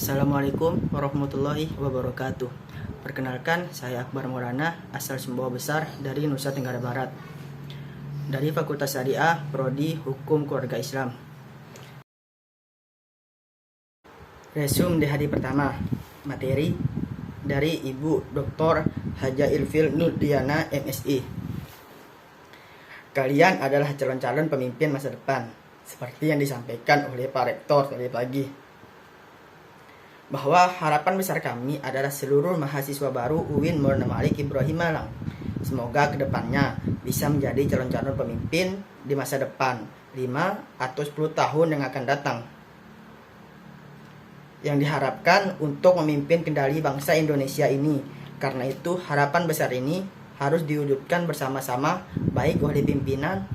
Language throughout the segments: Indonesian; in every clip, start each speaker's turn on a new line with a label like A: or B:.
A: Assalamualaikum warahmatullahi wabarakatuh. Perkenalkan, saya Akbar Maulana, asal Sumbawa Besar dari Nusa Tenggara Barat. Dari Fakultas Syariah, Prodi Hukum Keluarga Islam. Resume di hari pertama. Materi dari Ibu Dr. Haja Ilfil Nurdiana, MSI. Kalian adalah calon-calon pemimpin masa depan, seperti yang disampaikan oleh Pak Rektor tadi pagi, bahwa harapan besar kami adalah seluruh mahasiswa baru UIN Maulana Malik Ibrahim Malang. Semoga kedepannya bisa menjadi calon-calon pemimpin di masa depan 5 atau 10 tahun yang akan datang, yang diharapkan untuk memimpin kendali bangsa Indonesia ini. Karena itu harapan besar ini harus diwujudkan bersama-sama, baik oleh pimpinan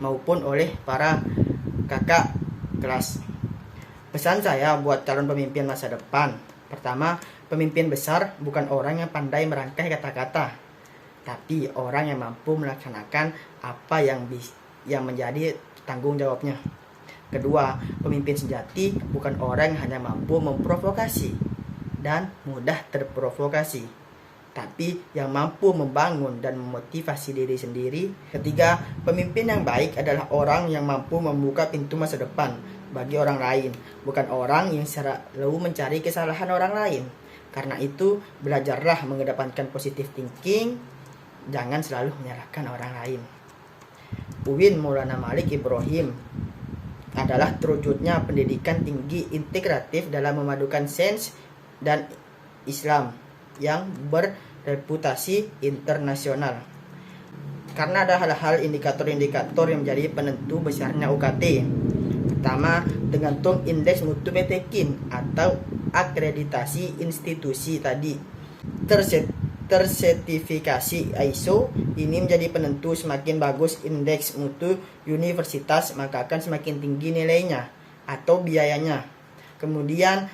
A: maupun oleh para kakak kelas. Pesan saya buat calon pemimpin masa depan. Pertama, pemimpin besar bukan orang yang pandai merangkai kata-kata, tapi orang yang mampu melaksanakan apa yang menjadi tanggung jawabnya. Kedua, pemimpin sejati bukan orang yang hanya mampu memprovokasi dan mudah terprovokasi, tapi yang mampu membangun dan memotivasi diri sendiri. Ketiga, pemimpin yang baik adalah orang yang mampu membuka pintu masa depan bagi orang lain, bukan orang yang selalu mencari kesalahan orang lain. Karena itu, belajarlah mengedepankan positive thinking, jangan selalu menyalahkan orang lain. UIN Maulana Malik Ibrahim adalah terwujudnya pendidikan tinggi integratif dalam memadukan sains dan Islam yang berreputasi internasional. Karena ada hal-hal indikator-indikator yang menjadi penentu besarnya UKT. Pertama, tergantung indeks mutu PTKIN atau akreditasi institusi tadi. Tersertifikasi ISO ini menjadi penentu semakin bagus indeks mutu universitas, maka akan semakin tinggi nilainya atau biayanya. Kemudian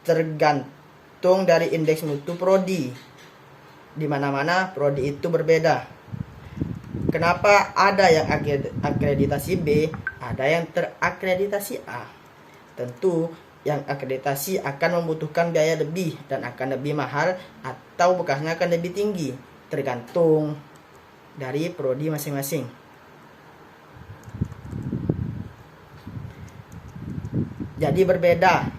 A: tergantung dari indeks mutu prodi. Di mana-mana prodi itu berbeda. Kenapa ada yang akreditasi B, ada yang terakreditasi A? Tentu yang akreditasi akan membutuhkan biaya lebih dan akan lebih mahal, atau bekasnya akan lebih tinggi, tergantung dari prodi masing-masing. Jadi berbeda,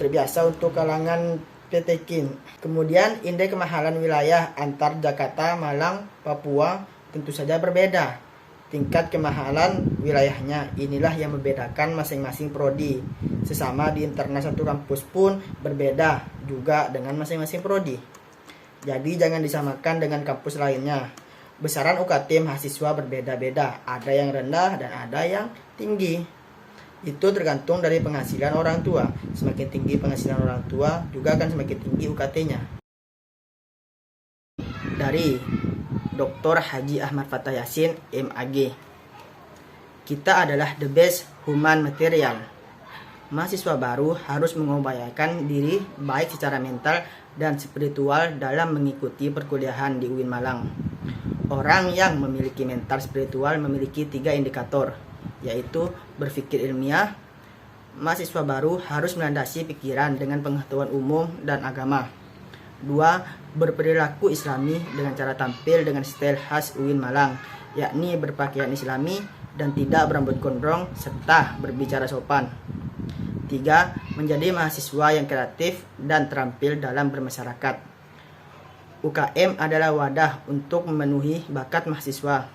A: terbiasa untuk kalangan PTKIN. Kemudian indeks kemahalan wilayah antar Jakarta, Malang, Papua tentu saja berbeda. Tingkat kemahalan wilayahnya inilah yang membedakan masing-masing prodi. Sesama di internal satu kampus pun berbeda juga dengan masing-masing prodi. Jadi jangan disamakan dengan kampus lainnya. Besaran UKT mahasiswa berbeda-beda, ada yang rendah dan ada yang tinggi. Itu tergantung dari penghasilan orang tua. Semakin tinggi penghasilan orang tua, juga akan semakin tinggi UKT-nya. Dari Dr. Haji Ahmad Fattah Yasin, MAG. Kita adalah the best human material. Mahasiswa baru harus mengupayakan diri baik secara mental dan spiritual dalam mengikuti perkuliahan di UIN Malang. Orang yang memiliki mental spiritual memiliki 3 indikator, yaitu berpikir ilmiah. Mahasiswa baru harus melandasi pikiran dengan pengetahuan umum dan agama. 2. Berperilaku islami dengan cara tampil dengan style khas UIN Malang, yakni berpakaian islami dan tidak berambut gondrong serta berbicara sopan. 3. Menjadi mahasiswa yang kreatif dan terampil dalam bermasyarakat. UKM adalah wadah untuk memenuhi bakat mahasiswa.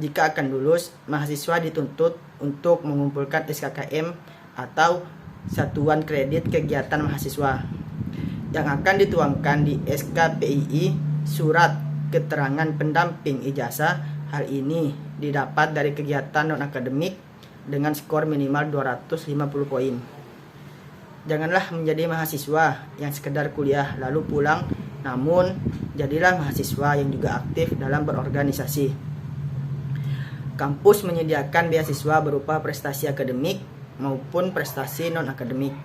A: Jika akan lulus, mahasiswa dituntut untuk mengumpulkan SKKM atau Satuan Kredit Kegiatan Mahasiswa, yang akan dituangkan di SKPII, surat keterangan pendamping ijazah. Hal ini didapat dari kegiatan non-akademik dengan skor minimal 250 poin. Janganlah menjadi mahasiswa yang sekedar kuliah lalu pulang, namun jadilah mahasiswa yang juga aktif dalam berorganisasi. Kampus menyediakan beasiswa berupa prestasi akademik maupun prestasi non-akademik.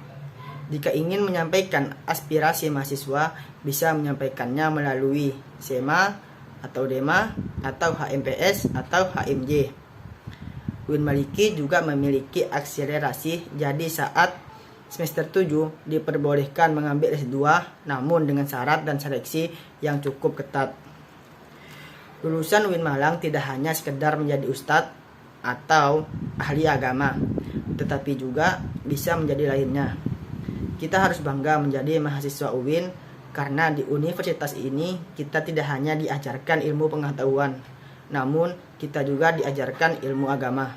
A: Jika ingin menyampaikan aspirasi mahasiswa, bisa menyampaikannya melalui SEMA atau DEMA atau HMPS atau HMJ. UIN Maliki juga memiliki akselerasi, jadi saat semester 7 diperbolehkan mengambil S2 namun dengan syarat dan seleksi yang cukup ketat. Lulusan UIN Malang tidak hanya sekedar menjadi ustadz atau ahli agama, tetapi juga bisa menjadi lainnya. Kita harus bangga menjadi mahasiswa UIN karena di universitas ini kita tidak hanya diajarkan ilmu pengetahuan, namun kita juga diajarkan ilmu agama.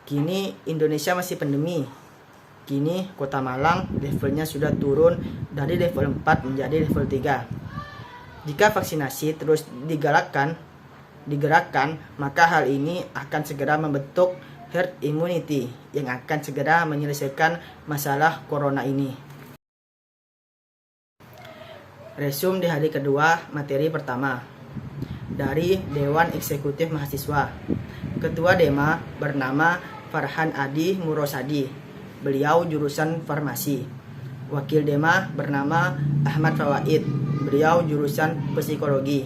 A: Kini Indonesia masih pandemi. Kini Kota Malang levelnya sudah turun dari level 4 menjadi level 3. Jika vaksinasi terus digerakkan, maka hal ini akan segera membentuk herd immunity yang akan segera menyelesaikan masalah corona ini. Resume di hari kedua, materi pertama. Dari Dewan Eksekutif Mahasiswa. Ketua Dema bernama Farhan Adi Murosadi. Beliau jurusan farmasi. Wakil Dema bernama Ahmad Fawaid. Beliau jurusan psikologi.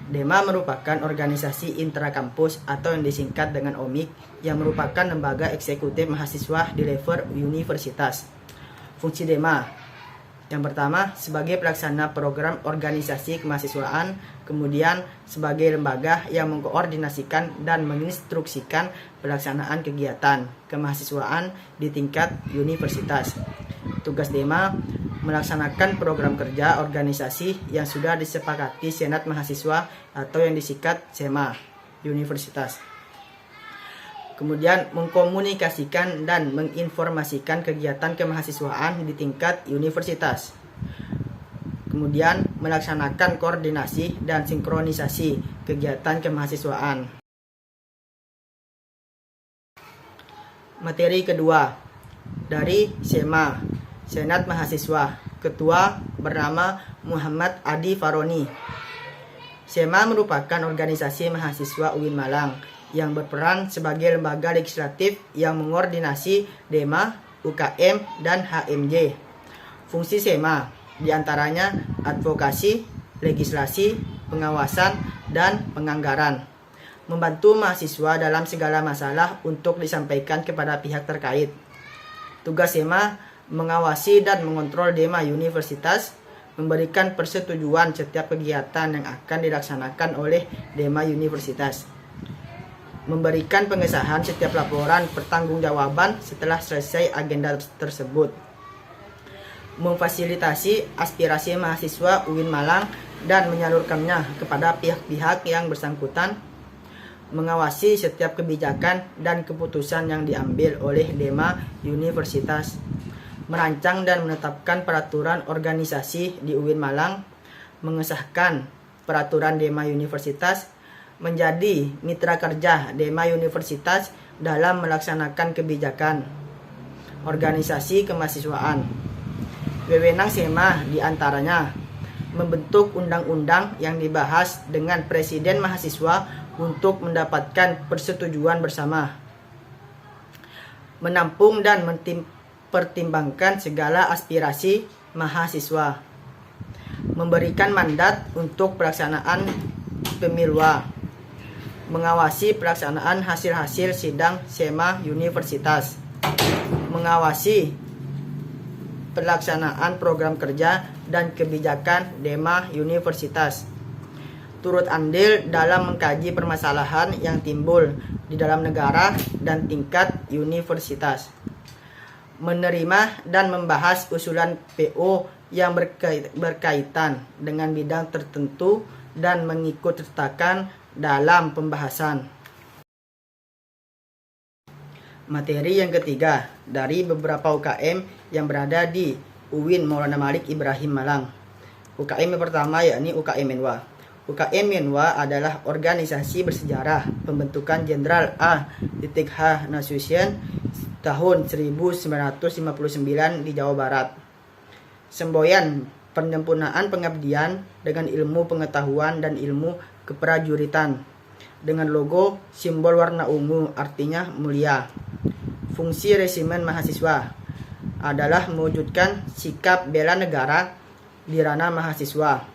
A: Dema merupakan organisasi intrakampus atau yang disingkat dengan OMIK yang merupakan lembaga eksekutif mahasiswa di level universitas. Fungsi Dema yang pertama sebagai pelaksana program organisasi kemahasiswaan, kemudian sebagai lembaga yang mengkoordinasikan dan menginstruksikan pelaksanaan kegiatan kemahasiswaan di tingkat universitas. Tugas Dema melaksanakan program kerja organisasi yang sudah disepakati Senat Mahasiswa atau yang disingkat SEMA Universitas. Kemudian mengkomunikasikan dan menginformasikan kegiatan kemahasiswaan di tingkat universitas. Kemudian melaksanakan koordinasi dan sinkronisasi kegiatan kemahasiswaan. Materi kedua dari SEMA, Senat Mahasiswa. Ketua bernama Muhammad Adi Faroni. SEMA merupakan organisasi mahasiswa UIN Malang yang berperan sebagai lembaga legislatif yang mengordinasi Dema, UKM, dan HMJ. Fungsi SEMA diantaranya advokasi, legislasi, pengawasan, dan penganggaran. Membantu mahasiswa dalam segala masalah untuk disampaikan kepada pihak terkait. Tugas SEMA mengawasi dan mengontrol Dema Universitas, memberikan persetujuan setiap kegiatan yang akan dilaksanakan oleh Dema Universitas, memberikan pengesahan setiap laporan pertanggungjawaban setelah selesai agenda tersebut, memfasilitasi aspirasi mahasiswa UIN Malang dan menyalurkannya kepada pihak-pihak yang bersangkutan, mengawasi setiap kebijakan dan keputusan yang diambil oleh Dema Universitas, merancang dan menetapkan peraturan organisasi di UIN Malang, mengesahkan peraturan Dema Universitas, menjadi mitra kerja Dema Universitas dalam melaksanakan kebijakan organisasi kemahasiswaan. Wewenang SEMA diantaranya membentuk undang-undang yang dibahas dengan presiden mahasiswa untuk mendapatkan persetujuan bersama, menampung dan mempertimbangkan segala aspirasi mahasiswa, memberikan mandat untuk pelaksanaan pemiluan, mengawasi pelaksanaan hasil-hasil sidang SEMA Universitas, mengawasi pelaksanaan program kerja dan kebijakan Dema Universitas, turut andil dalam mengkaji permasalahan yang timbul di dalam negara dan tingkat universitas, menerima dan membahas usulan PO yang berkaitan dengan bidang tertentu dan mengikut sertakan dalam pembahasan. Materi yang ketiga dari beberapa UKM yang berada di UIN Maulana Malik Ibrahim Malang. UKM yang pertama yakni UKM Menwa. UKM Menwa adalah organisasi bersejarah pembentukan Jenderal A.H. Nasution tahun 1959 di Jawa Barat. Semboyan penyempurnaan pengabdian dengan ilmu pengetahuan dan ilmu keprajuritan, dengan logo simbol warna ungu artinya mulia. Fungsi resimen mahasiswa adalah mewujudkan sikap bela negara di ranah mahasiswa,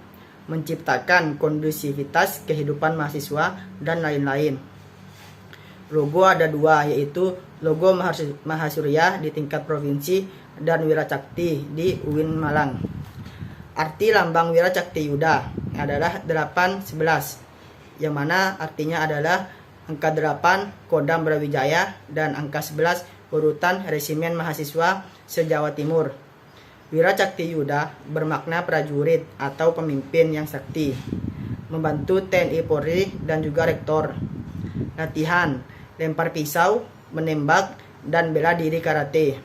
A: menciptakan kondusivitas kehidupan mahasiswa, dan lain-lain. Logo ada dua, yaitu Logo Mahasurya di tingkat provinsi, dan Wiracakti di UIN Malang. Arti lambang Wiracakti Yuda adalah 811, yang mana artinya adalah angka 8 Kodam Brawijaya dan angka 11 urutan resimen mahasiswa se-Jawa Timur. Wiracakti Yuda bermakna prajurit atau pemimpin yang sakti, membantu TNI Polri dan juga rektor. Latihan lempar pisau, menembak, dan bela diri karate.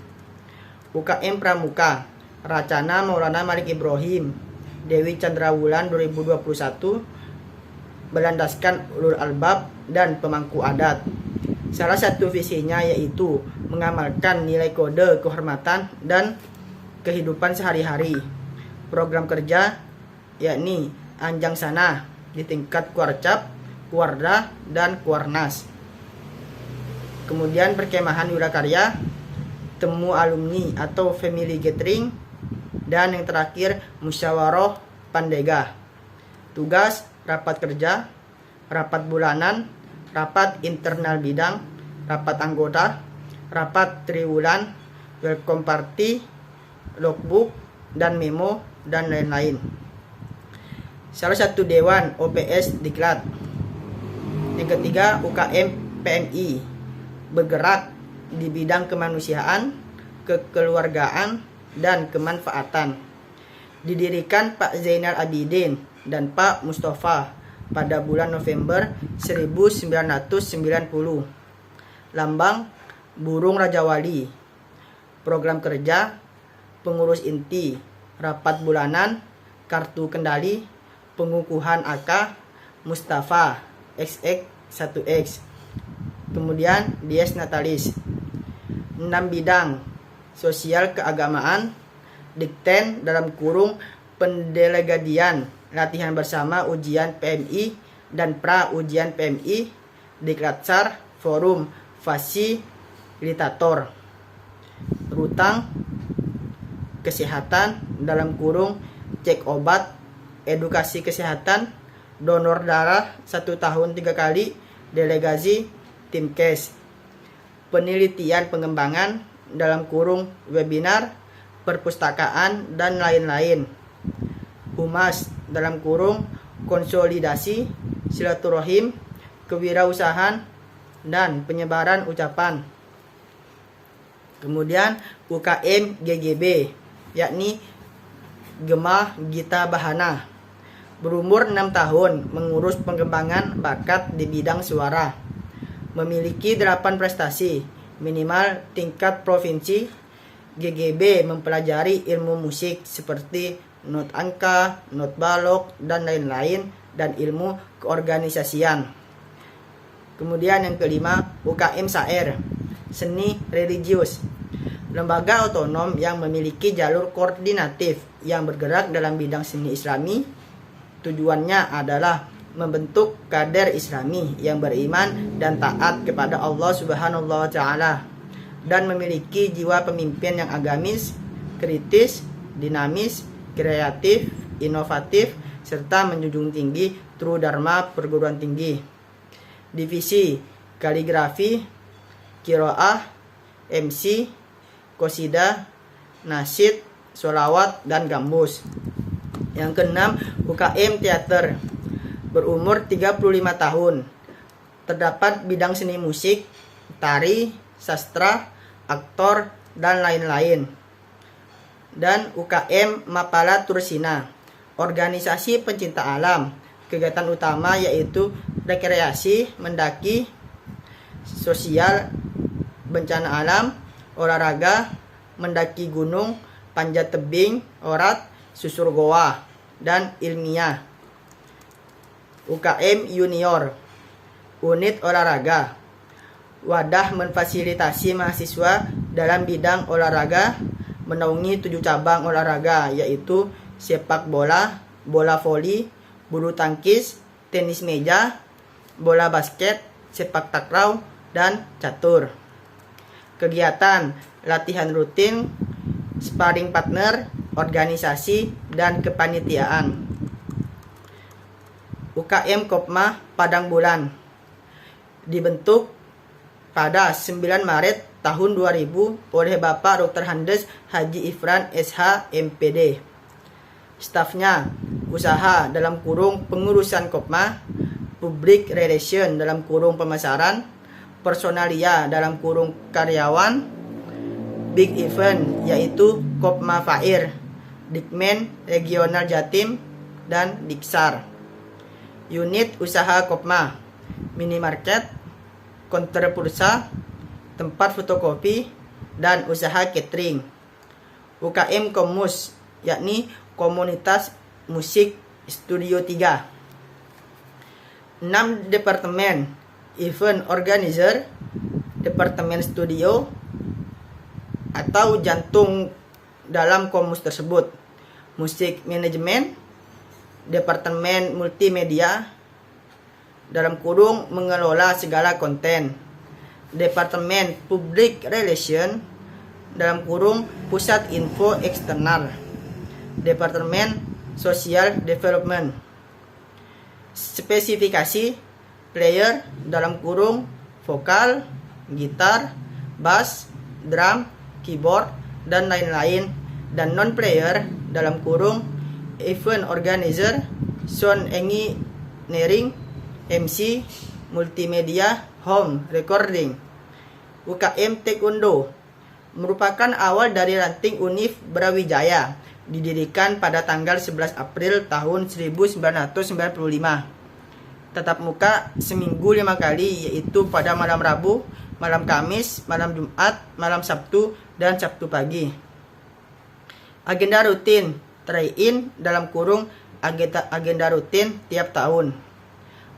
A: UKM Pramuka Racana Maulana Malik Ibrahim Dewi Chandrawulan 2021 berlandaskan ulul albab dan pemangku adat. Salah satu visinya yaitu mengamalkan nilai kode kehormatan dan kehidupan sehari-hari. Program kerja yakni Anjang Sana di tingkat Kuarcap, Kuarda, dan Kuarnas. Kemudian perkemahan Wirakarya, temu alumni atau family gathering, dan yang terakhir musyawarah pandega. Tugas rapat kerja, rapat bulanan, rapat internal bidang, rapat anggota, rapat triwulan, welcome party, logbook, dan memo, dan lain-lain. Salah satu dewan OPS Diklat. Yang ketiga UKM PMI, bergerak di bidang kemanusiaan, kekeluargaan, dan kemanfaatan. Didirikan Pak Zainal Abidin dan Pak Mustafa pada bulan November 1990. Lambang burung Raja Wali. Program kerja pengurus inti, rapat bulanan, kartu kendali, pengukuhan AK, Mustafa XX1X. Kemudian dies natalis. 6 bidang sosial keagamaan, dikten dalam kurung pendelegadian, latihan bersama ujian PMI dan pra ujian PMI, Diklatsar, forum fasilitator, rutang kesehatan dalam kurung cek obat, edukasi kesehatan, donor darah 1 tahun 3 kali, delegasi Timkes, penelitian pengembangan dalam kurung webinar, perpustakaan, dan lain-lain. Humas dalam kurung konsolidasi, silaturahim, kewirausahaan, dan penyebaran ucapan. Kemudian UKM GGB, yakni Gemah Gita Bahana, berumur 6 tahun, mengurus pengembangan bakat di bidang suara. Memiliki 8 prestasi, minimal tingkat provinsi. GGB mempelajari ilmu musik seperti not angka, not balok, dan lain-lain, dan ilmu keorganisasian. Kemudian yang kelima, UKM SAIR, seni religius, lembaga otonom yang memiliki jalur koordinatif yang bergerak dalam bidang seni Islami. Tujuannya adalah membentuk kader Islami yang beriman dan taat kepada Allah Subhanahu wa Ta'ala, dan memiliki jiwa pemimpin yang agamis, kritis, dinamis, kreatif, inovatif, serta menjunjung tinggi True Dharma perguruan tinggi. Divisi kaligrafi, kiroah, MC, qosida, nasyid, sholawat, dan gambus. Yang keenam, UKM teater, berumur 35 tahun. Terdapat bidang seni musik, tari, sastra, aktor, dan lain-lain. Dan UKM Mapala Tursina, organisasi pencinta alam. Kegiatan utama yaitu rekreasi, mendaki, sosial, bencana alam, olahraga, mendaki gunung, panjat tebing, orat, susur goa, dan ilmiah. UKM Junior, unit olahraga, wadah memfasilitasi mahasiswa dalam bidang olahraga, menaungi 7 cabang olahraga yaitu sepak bola, bola voli, bulu tangkis, tenis meja, bola basket, sepak takraw, dan catur. Kegiatan latihan rutin, sparring partner, organisasi, dan kepanitiaan. UKM Kopma Padang Bulan, dibentuk pada 9 Maret tahun 2000 oleh Bapak Dr. Handes Haji Ifran SH MPD. Stafnya usaha dalam kurung pengurusan Kopma, public relation dalam kurung pemasaran, personalia dalam kurung karyawan, big event yaitu Kopma Fair, Dikmen Regional Jatim, dan Diksar. Unit usaha Kopma, minimarket, konter pulsa, tempat fotokopi, dan usaha catering. UKM Komus, yakni Komunitas Musik Studio 3. 6 departemen, event organizer, departemen studio, atau jantung dalam Komus tersebut. Musik manajemen, departemen multimedia, dalam kurung mengelola segala konten, departemen public relation, dalam kurung pusat info eksternal, departemen social development. Spesifikasi player dalam kurung vokal, gitar, bass, drum, keyboard, dan lain-lain, dan non-player dalam kurung event organizer, sound engineering, MC, multimedia, home recording. UKM Taekwondo merupakan awal dari ranting Univ Brawijaya, didirikan pada tanggal 11 April tahun 1995. Tatap muka seminggu 5 kali, yaitu pada malam Rabu, malam Kamis, malam Jumat, malam Sabtu, dan Sabtu pagi. Agenda rutin try-in dalam kurung agenda rutin tiap tahun.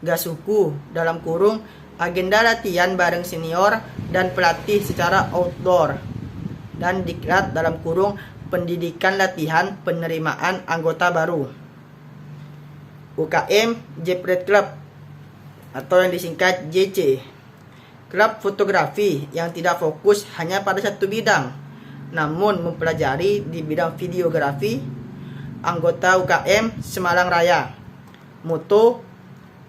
A: Gasuku dalam kurung agenda latihan bareng senior dan pelatih secara outdoor. Dan diklat dalam kurung pendidikan latihan penerimaan anggota baru. UKM Jepret Club atau yang disingkat JC, klub fotografi yang tidak fokus hanya pada satu bidang, namun mempelajari di bidang videografi. Anggota UKM Semalang Raya. Moto: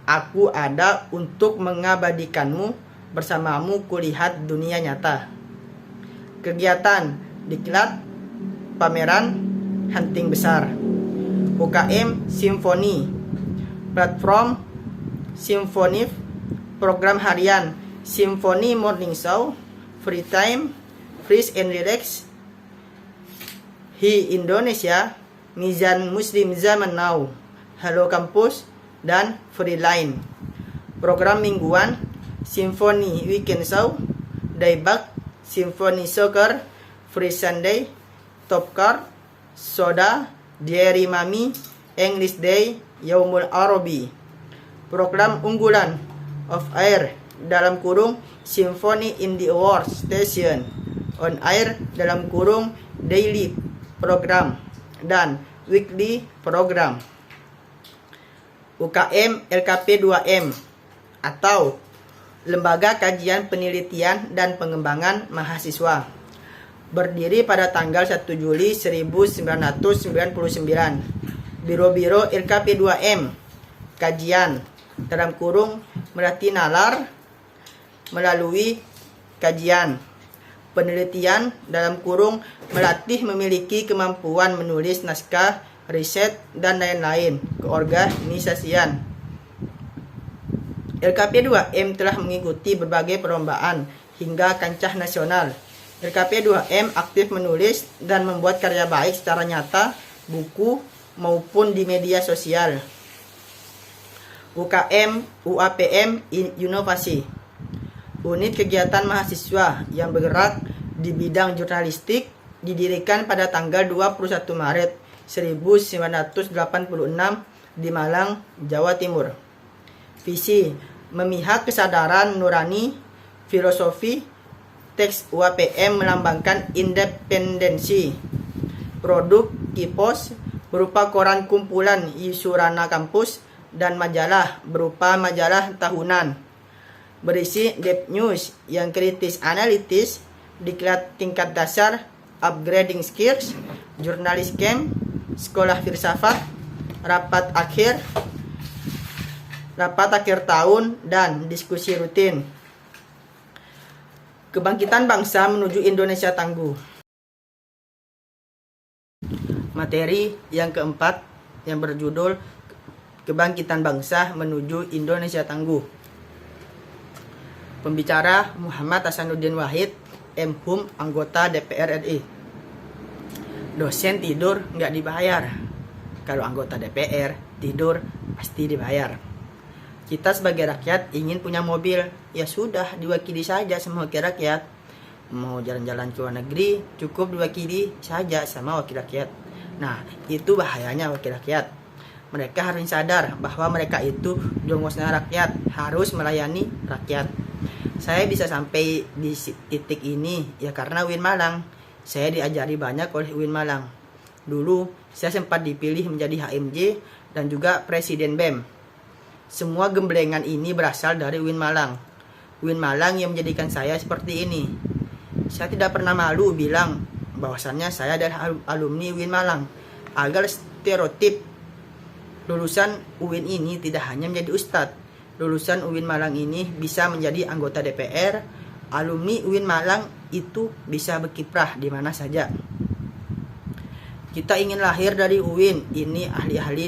A: aku ada untuk mengabadikanmu, bersamamu kulihat dunia nyata. Kegiatan diklat, pameran, hunting besar. UKM Simfoni, platform Simfonif, program harian Simfoni Morning Show, Free Time, Freeze and Relax, Hi Indonesia, Mizan Muslim Zaman Now, Halo Kampus, dan Freeline. Program mingguan Simfoni Weekend Show, Daybak, Simfoni Soccer, Free Sunday, Top Card, Soda, Diary Mami, English Day, Yaumul Arabi. Program unggulan Off Air dalam kurung Symphony in the Award Station, On Air dalam kurung Daily Program, dan Weekly Program. UKM LKP 2M atau Lembaga Kajian Penelitian dan Pengembangan Mahasiswa, berdiri pada tanggal 1 Juli 1999. Biro-biro LKP 2M kajian dalam kurung melatih nalar melalui kajian, penelitian dalam kurung melatih memiliki kemampuan menulis naskah, riset, dan lain-lain, keorganisasian. LKP 2M telah mengikuti berbagai perlombaan hingga kancah nasional. LKP 2M aktif menulis dan membuat karya baik secara nyata, buku, maupun di media sosial. UKM UAPM Inovasi, unit kegiatan mahasiswa yang bergerak di bidang jurnalistik, didirikan pada tanggal 21 Maret 1986 di Malang, Jawa Timur. Visi: memihak kesadaran nurani, filosofi. Teks UAPM melambangkan independensi. Produk Kipos berupa koran kumpulan isu ranah kampus dan majalah berupa majalah tahunan. Berisi deep news yang kritis analitis, diklat tingkat dasar, upgrading skills, jurnalis camp, sekolah filsafat, rapat akhir tahun, dan diskusi rutin. Kebangkitan bangsa menuju Indonesia tangguh. Materi yang keempat yang berjudul Kebangkitan bangsa menuju Indonesia tangguh. Pembicara Muhammad Hasanuddin Wahid, M.Hum, anggota DPR RI. Dosen tidur nggak dibayar. Kalau anggota DPR tidur pasti dibayar. Kita sebagai rakyat ingin punya mobil, ya sudah diwakili saja sama wakil rakyat. Mau jalan-jalan ke luar negeri, cukup diwakili saja sama wakil rakyat. Nah, itu bahayanya wakil rakyat. Mereka harus sadar bahwa mereka itu jongosnya rakyat, harus melayani rakyat. Saya bisa sampai di titik ini ya karena UIN Malang. Saya diajari banyak oleh UIN Malang. Dulu saya sempat dipilih menjadi HMJ dan juga Presiden BEM. Semua gemblengan ini berasal dari UIN Malang. UIN Malang yang menjadikan saya seperti ini. Saya tidak pernah malu bilang bahwasannya saya adalah alumni UIN Malang. Agar stereotip lulusan UIN ini tidak hanya menjadi ustadz. Lulusan UIN Malang ini bisa menjadi anggota DPR. Alumni UIN Malang itu bisa berkiprah di mana saja. Kita ingin lahir dari UIN ini ahli-ahli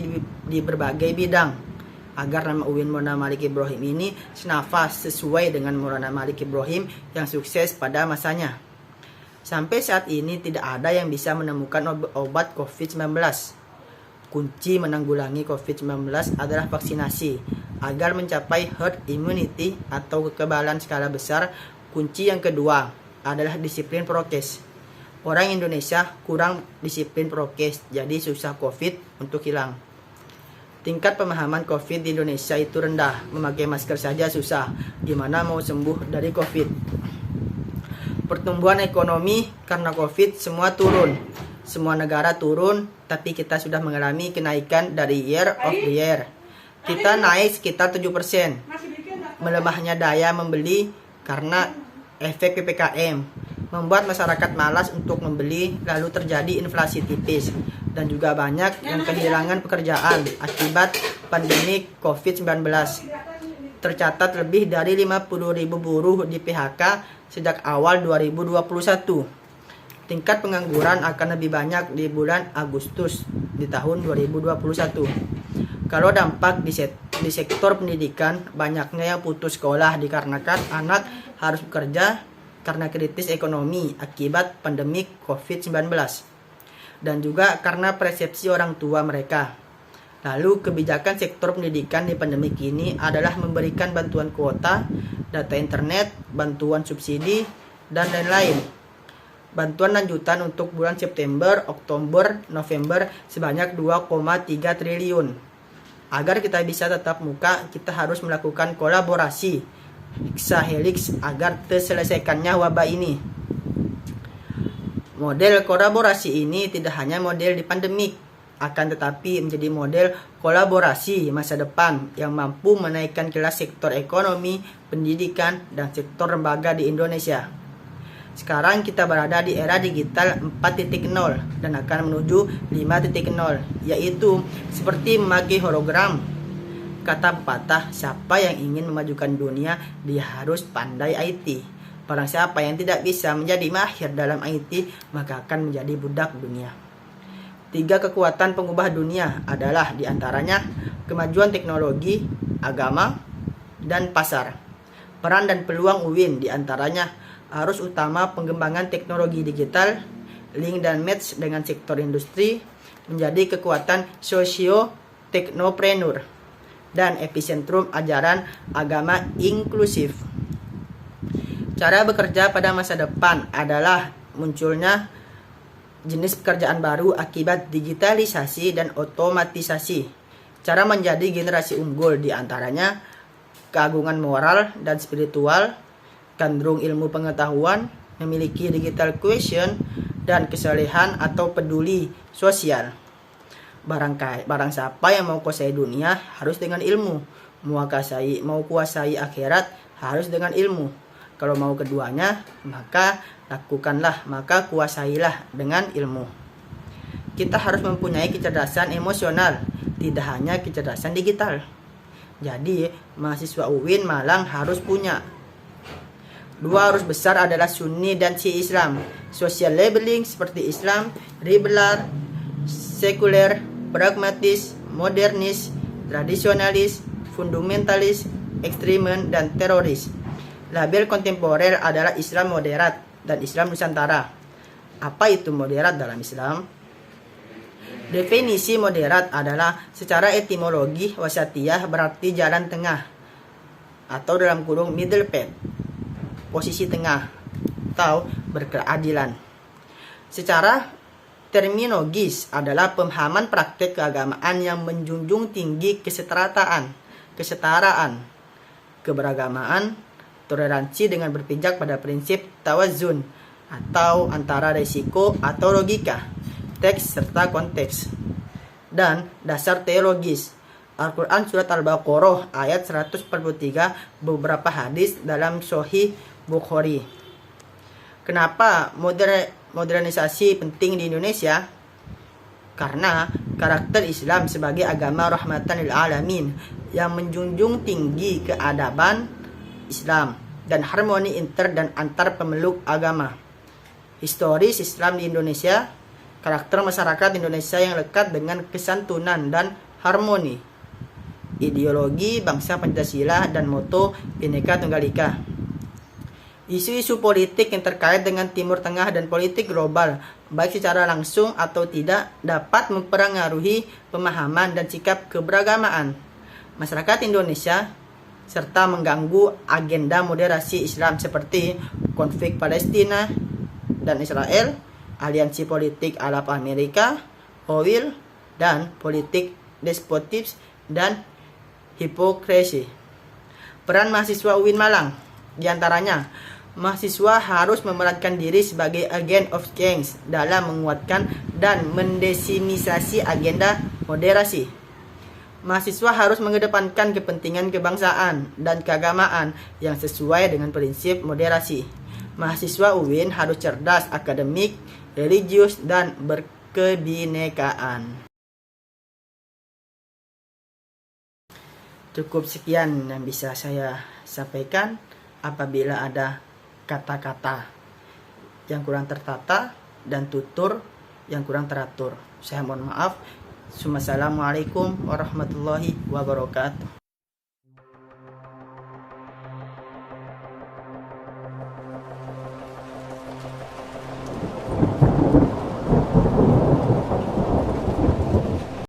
A: di berbagai bidang. Agar nama UIN Maulana Malik Ibrahim ini senafas sesuai dengan Maulana Malik Ibrahim yang sukses pada masanya. Sampai saat ini tidak ada yang bisa menemukan obat COVID-19. Kunci menanggulangi COVID-19 adalah vaksinasi. Agar mencapai herd immunity atau kekebalan skala besar, kunci yang kedua adalah disiplin prokes. Orang Indonesia kurang disiplin prokes, jadi susah COVID untuk hilang. Tingkat pemahaman COVID di Indonesia itu rendah. Memakai masker saja susah. Gimana mau sembuh dari COVID? Pertumbuhan ekonomi karena COVID semua turun. Semua negara turun, tapi kita sudah mengalami kenaikan dari year of the year. Kita naik sekitar 7%. Melemahnya daya membeli karena efek PPKM. Membuat masyarakat malas untuk membeli, lalu terjadi inflasi tipis. Dan juga banyak yang kehilangan pekerjaan akibat pandemi COVID-19. Tercatat lebih dari 50.000 buruh di PHK sejak awal 2021. Tingkat pengangguran akan lebih banyak di bulan Agustus di tahun 2021. Kalau dampak di sektor pendidikan, banyaknya yang putus sekolah dikarenakan anak harus bekerja karena kritis ekonomi akibat pandemi COVID-19. Dan juga karena persepsi orang tua mereka. Lalu kebijakan sektor pendidikan di pandemi ini adalah memberikan bantuan kuota, data internet, bantuan subsidi, dan lain-lain. Bantuan lanjutan untuk bulan September, Oktober, November sebanyak 2,3 triliun. Agar kita bisa tetap muka, kita harus melakukan kolaborasi hexahelix agar terselesaikannya wabah ini. Model kolaborasi ini tidak hanya model di pandemik, akan tetapi menjadi model kolaborasi masa depan yang mampu menaikkan kelas sektor ekonomi, pendidikan, dan sektor lembaga di Indonesia. Sekarang kita berada di era digital 4.0 dan akan menuju 5.0, yaitu seperti memakai hologram. Kata pepatah, siapa yang ingin memajukan dunia, dia harus pandai IT. Barang siapa yang tidak bisa menjadi mahir dalam IT, maka akan menjadi budak dunia. 3 kekuatan pengubah dunia adalah diantaranya kemajuan teknologi, agama, dan pasar. Peran dan peluang UIN diantaranya harus utama pengembangan teknologi digital, link dan match dengan sektor industri, menjadi kekuatan sosio-teknopreneur, dan epicentrum ajaran agama inklusif. Cara bekerja pada masa depan adalah munculnya jenis pekerjaan baru akibat digitalisasi dan otomatisasi. Cara menjadi generasi unggul diantaranya keagungan moral dan spiritual, gandrung ilmu pengetahuan, memiliki digital quotient, dan kesalehan atau peduli sosial. Barang siapa yang mau kuasai dunia harus dengan ilmu. Mau kuasai akhirat harus dengan ilmu. Kalau mau keduanya, maka kuasailah dengan ilmu. Kita harus mempunyai kecerdasan emosional, tidak hanya kecerdasan digital. Jadi, mahasiswa UIN Malang harus punya Dua arus besar adalah Sunni dan Syiah Islam. Social labeling seperti Islam, liberal, sekuler, pragmatis, modernis, tradisionalis, fundamentalis, ekstremen, dan teroris. Label kontemporer adalah Islam moderat dan Islam Nusantara. Apa itu moderat dalam Islam? Definisi moderat adalah secara etimologi wasatiyah berarti jalan tengah atau dalam kurung middle path, posisi tengah atau berkeadilan. Secara terminologis adalah pemahaman praktek keagamaan yang menjunjung tinggi kesetaraan, keberagamaan, toleransi dengan berpijak pada prinsip tawazun atau antara risiko atau logika, teks serta konteks, dan dasar teologis. Al-Quran Surat Al-Baqarah ayat 143, beberapa hadis dalam Sahih Bukhari. Kenapa modernisasi penting di Indonesia? Karena karakter Islam sebagai agama rahmatan lil alamin yang menjunjung tinggi keadaban Islam dan harmoni inter dan antar pemeluk agama. Historis Islam di Indonesia, karakter masyarakat Indonesia yang lekat dengan kesantunan dan harmoni, ideologi bangsa Pancasila dan moto Bhinneka Tunggal Ika. Isu-isu politik yang terkait dengan Timur Tengah dan politik global, baik secara langsung atau tidak, dapat mempengaruhi pemahaman dan sikap keberagamaan masyarakat Indonesia serta mengganggu agenda moderasi Islam seperti konflik Palestina dan Israel, aliansi politik Arab Amerika, oil, dan politik despotis dan hipokrisi. Peran mahasiswa UIN Malang diantaranya, mahasiswa harus memerankan diri sebagai agent of change dalam menguatkan dan mendesimisasi agenda moderasi. Mahasiswa harus mengedepankan kepentingan kebangsaan dan keagamaan yang sesuai dengan prinsip moderasi. Mahasiswa UIN harus cerdas akademik, religius, dan berkebinekaan. Cukup sekian yang bisa saya sampaikan. Apabila ada kata-kata yang kurang tertata dan tutur yang kurang teratur, saya mohon maaf. Assalamualaikum warahmatullahi wabarakatuh.